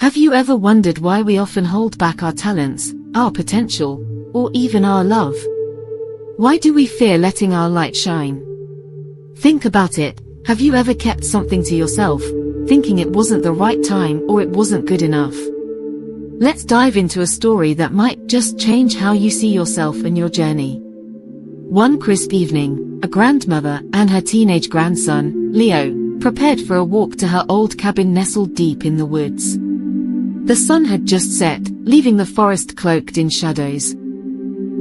Have you ever wondered why we often hold back our talents, our potential, or even our love? Why do we fear letting our light shine? Think about it. Have you ever kept something to yourself, thinking it wasn't the right time or it wasn't good enough? Let's dive into a story that might just change how you see yourself and your journey. One crisp evening, a grandmother and her teenage grandson, Leo, prepared for a walk to her old cabin nestled deep in the woods. The sun had just set, leaving the forest cloaked in shadows.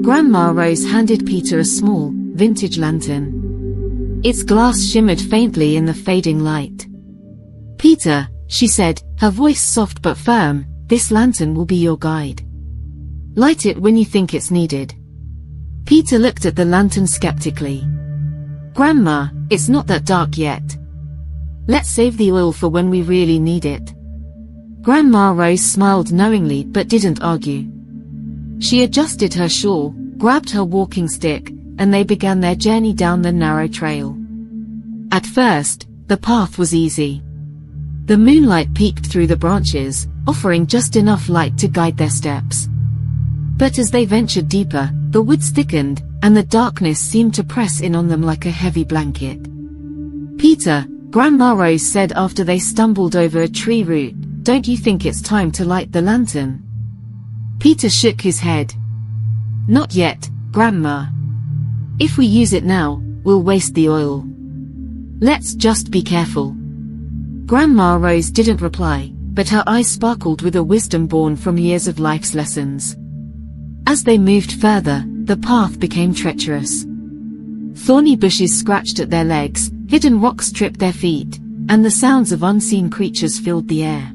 Grandma Rose handed Peter a small, vintage lantern. Its glass shimmered faintly in the fading light. "Peter," she said, her voice soft but firm, "this lantern will be your guide. Light it when you think it's needed." Peter looked at the lantern skeptically. "Grandma, it's not that dark yet. Let's save the oil for when we really need it." Grandma Rose smiled knowingly but didn't argue. She adjusted her shawl, grabbed her walking stick, and they began their journey down the narrow trail. At first, the path was easy. The moonlight peeked through the branches, offering just enough light to guide their steps. But as they ventured deeper, the woods thickened, and the darkness seemed to press in on them like a heavy blanket. "Peter," Grandma Rose said after they stumbled over a tree root, "don't you think it's time to light the lantern?" Peter shook his head. "Not yet, Grandma. If we use it now, we'll waste the oil. Let's just be careful." Grandma Rose didn't reply, but her eyes sparkled with a wisdom born from years of life's lessons. As they moved further, the path became treacherous. Thorny bushes scratched at their legs, hidden rocks tripped their feet, and the sounds of unseen creatures filled the air.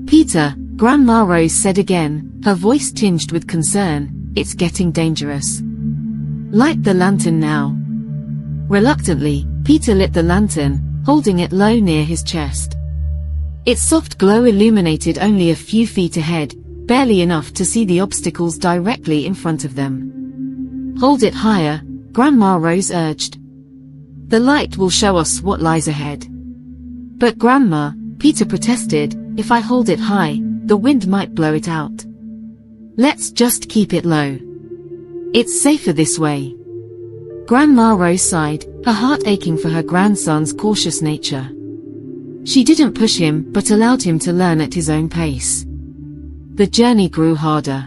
"Peter," Grandma Rose said again, her voice tinged with concern, "it's getting dangerous. Light the lantern now." Reluctantly, Peter lit the lantern, holding it low near his chest. Its soft glow illuminated only a few feet ahead, barely enough to see the obstacles directly in front of them. "Hold it higher," Grandma Rose urged. "The light will show us what lies ahead." "But Grandma," Peter protested, "if I hold it high, the wind might blow it out. Let's just keep it low. It's safer this way." Grandma Rose sighed, her heart aching for her grandson's cautious nature. She didn't push him but allowed him to learn at his own pace. The journey grew harder.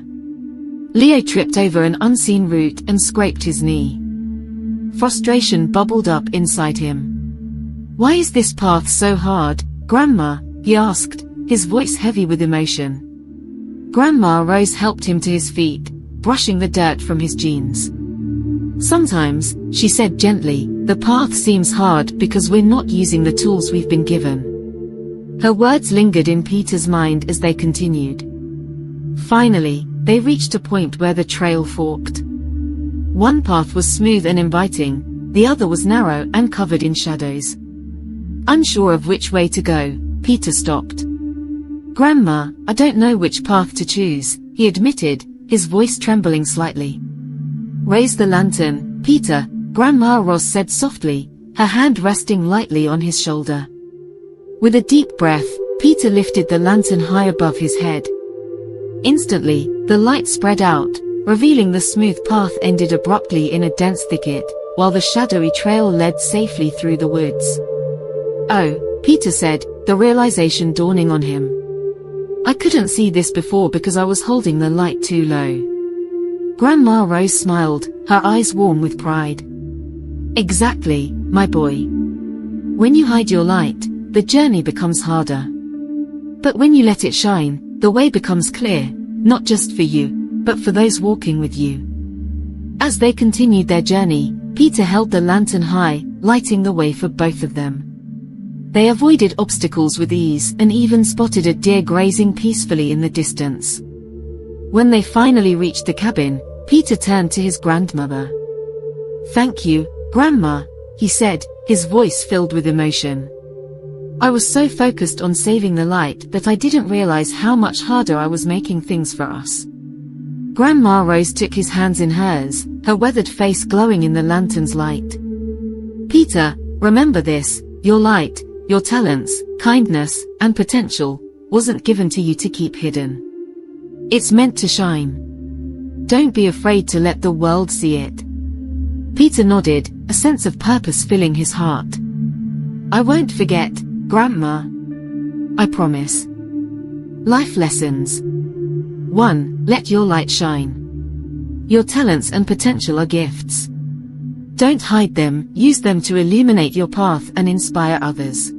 Leo tripped over an unseen root and scraped his knee. Frustration bubbled up inside him. "Why is this path so hard, Grandma?" he asked, his voice heavy with emotion. Grandma Rose helped him to his feet, brushing the dirt from his jeans. "Sometimes," she said gently, "the path seems hard because we're not using the tools we've been given." Her words lingered in Peter's mind as they continued. Finally, they reached a point where the trail forked. One path was smooth and inviting, the other was narrow and covered in shadows. Unsure of which way to go, Peter stopped. "Grandma, I don't know which path to choose," he admitted, his voice trembling slightly. "Raise the lantern, Peter," Grandma Rose said softly, her hand resting lightly on his shoulder. With a deep breath, Peter lifted the lantern high above his head. Instantly, the light spread out, revealing the smooth path ended abruptly in a dense thicket, while the shadowy trail led safely through the woods. "Oh," Peter said, the realization dawning on him. "I couldn't see this before because I was holding the light too low." Grandma Rose smiled, her eyes warm with pride. "Exactly, my boy. When you hide your light, the journey becomes harder. But when you let it shine, the way becomes clear, not just for you, but for those walking with you." As they continued their journey, Peter held the lantern high, lighting the way for both of them. They avoided obstacles with ease and even spotted a deer grazing peacefully in the distance. When they finally reached the cabin, Peter turned to his grandmother. "Thank you, Grandma," he said, his voice filled with emotion. "I was so focused on saving the light that I didn't realize how much harder I was making things for us." Grandma Rose took his hands in hers, her weathered face glowing in the lantern's light. "Peter, remember this, your light, your talents, kindness, and potential, wasn't given to you to keep hidden. It's meant to shine. Don't be afraid to let the world see it. Peter nodded, a sense of purpose filling his heart. I won't forget, Grandma. I promise. Life lessons. 1. Let your light shine. Your talents and potential are gifts. Don't hide them, use them to illuminate your path and inspire others.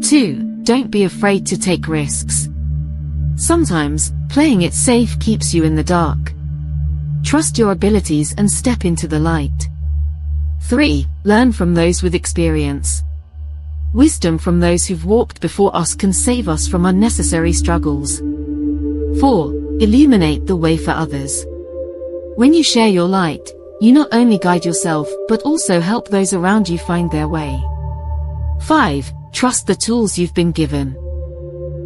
2. Don't be afraid to take risks. Sometimes, playing it safe keeps you in the dark. Trust your abilities and step into the light. 3. Learn from those with experience. Wisdom from those who've walked before us can save us from unnecessary struggles. 4. Illuminate the way for others. When you share your light, you not only guide yourself, but also help those around you find their way. 5. Trust the tools you've been given.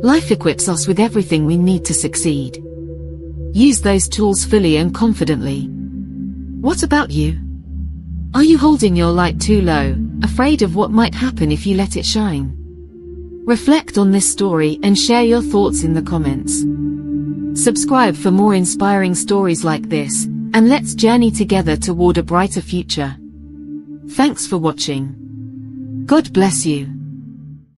Life equips us with everything we need to succeed. Use those tools fully and confidently. What about you? Are you holding your light too low, afraid of what might happen if you let it shine? Reflect on this story and share your thoughts in the comments. Subscribe for more inspiring stories like this, and let's journey together toward a brighter future. Thanks for watching. God bless you.